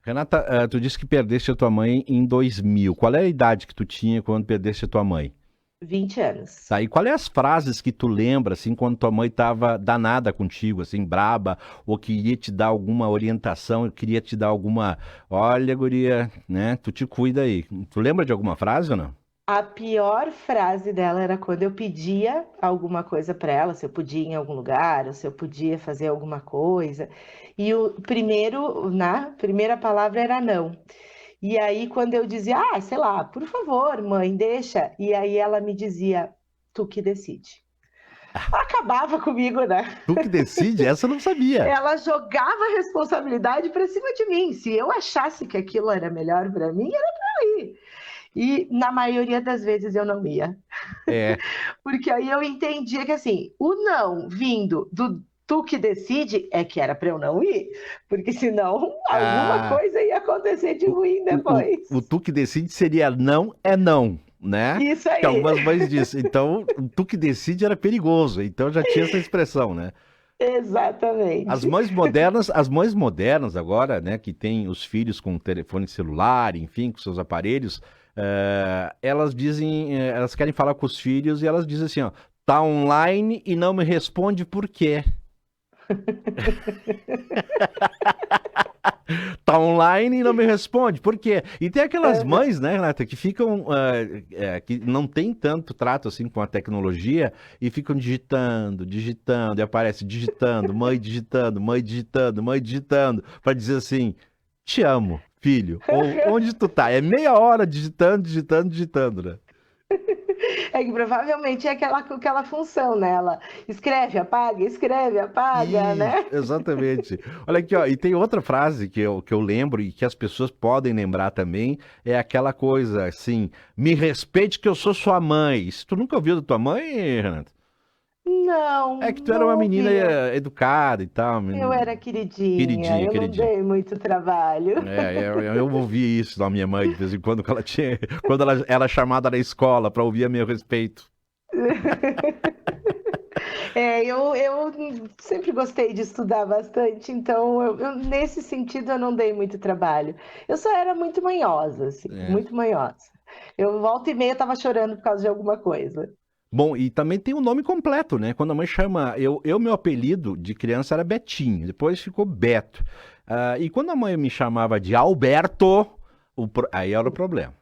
Renata, tu disse que perdeste a tua mãe em 2000. Qual é a idade que tu tinha quando perdeste a tua mãe? 20 anos. Tá, e qual é as frases que tu lembra, assim, quando tua mãe tava danada contigo, assim, braba, ou queria te dar alguma orientação, queria te dar alguma, olha, guria, né, tu te cuida aí. Tu lembra de alguma frase ou não? A pior frase dela era quando eu pedia alguma coisa para ela, se eu podia ir em algum lugar, ou se eu podia fazer alguma coisa. E o primeiro, na primeira palavra era não. E aí quando eu dizia, sei lá, por favor, mãe, deixa. E aí ela me dizia, tu que decide. Acabava comigo, né? Tu que decide? Essa eu não sabia. Ela jogava a responsabilidade para cima de mim. Se eu achasse que aquilo era melhor para mim, era para ir. E na maioria das vezes eu não ia. É, Porque aí eu entendia que assim, o não vindo do tu que decide é que era para eu não ir, porque senão alguma a, coisa ia acontecer de o, ruim o depois. tu que decide seria não é não, né? Isso Que aí, algumas mães dizem. Então, o tu que decide era perigoso, então já tinha essa expressão, né? exatamente. As mães modernas agora, né, que têm os filhos com telefone celular, enfim, com seus aparelhos, elas dizem, elas querem falar com os filhos e elas dizem assim, ó, tá online e não me responde por quê? Tá online e não me responde, por quê? E tem aquelas mães, né, Renata, que ficam, que não tem tanto trato assim com a tecnologia e ficam digitando, digitando, e aparece digitando, mãe digitando, mãe digitando, para dizer assim, te amo, filho, ou onde tu tá? É meia hora digitando, digitando, digitando, né? É que provavelmente é aquela função nela. Escreve, apaga, Isso, né? exatamente. Olha aqui, ó, e tem outra frase que eu lembro e que as pessoas podem lembrar também, é aquela coisa assim, me respeite que eu sou sua mãe. Isso tu nunca ouviu da tua mãe, Renato? Não, É que tu era não uma menina ouvi. educada e tal, Eu era queridinha, queridinha, eu não queridinha. dei muito trabalho. Eu ouvi isso da minha mãe de vez em quando, que ela tinha, quando ela era chamada na escola para ouvir a meu respeito. Eu sempre gostei de estudar bastante, então nesse sentido eu não dei muito trabalho. Eu só era muito manhosa, assim, É. muito manhosa. Eu volta e meia estava chorando por causa de alguma coisa. Bom, e também tem o nome completo, né? Quando a mãe chama. Meu apelido de criança era Betinho, depois ficou Beto. E quando a mãe me chamava de Alberto, aí era o problema.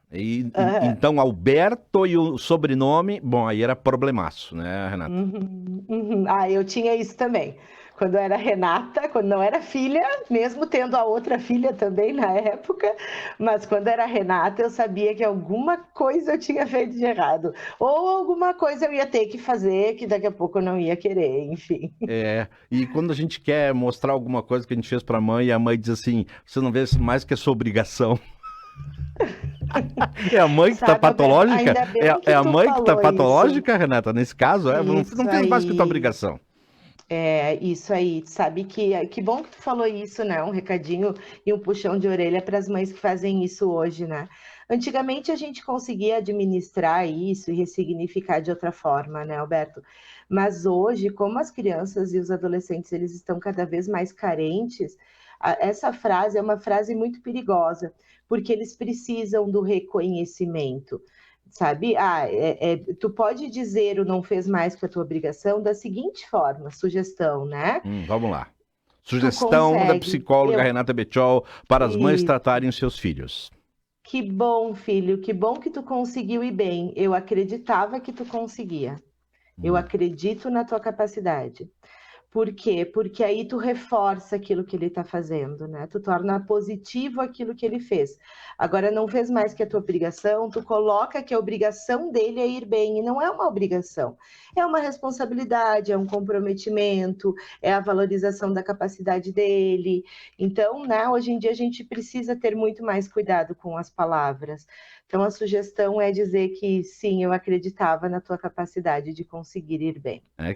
Aham. Então, Alberto e o sobrenome, bom, aí era problemaço, né, Renata? Uhum, uhum. Ah, eu tinha isso também. Quando era Renata, quando não era filha, mesmo tendo a outra filha também na época, mas quando era Renata, eu sabia que alguma coisa eu tinha feito de errado. Ou alguma coisa eu ia ter que fazer que daqui a pouco eu não ia querer, enfim. E quando a gente quer mostrar alguma coisa que a gente fez pra mãe, e a mãe diz assim: você não vê mais que a sua obrigação. É a mãe que tá Sabe, Alberto, patológica? ainda bem É que a tu mãe que tá falou isso. patológica, Renata, nesse caso? Não, Isso não fez mais que a tua aí. obrigação. É, isso aí, sabe que bom que tu falou isso, né? Um recadinho e um puxão de orelha para as mães que fazem isso hoje, né? Antigamente a gente conseguia administrar isso e ressignificar de outra forma, né, Alberto? Mas hoje, como as crianças e os adolescentes eles estão cada vez mais carentes, essa frase é uma frase muito perigosa, porque eles precisam do reconhecimento. Sabe? Tu pode dizer o não fez mais que a tua obrigação da seguinte forma, sugestão, né? Vamos lá. Tu Sugestão da consegue, psicóloga Renata Betchol para as mães e tratarem os seus filhos. que bom, filho, que bom que tu conseguiu ir bem. Eu acreditava que tu conseguia. Eu Hum. acredito na tua capacidade. Por quê? Porque aí tu reforça aquilo que ele está fazendo, né? Tu torna positivo aquilo que ele fez. Agora, não fez mais que a tua obrigação, tu coloca que a obrigação dele é ir bem, e não é uma obrigação, é uma responsabilidade, é um comprometimento, é a valorização da capacidade dele. Então, né, hoje em dia a gente precisa ter muito mais cuidado com as palavras. Então, a sugestão é dizer que sim, eu acreditava na tua capacidade de conseguir ir bem. É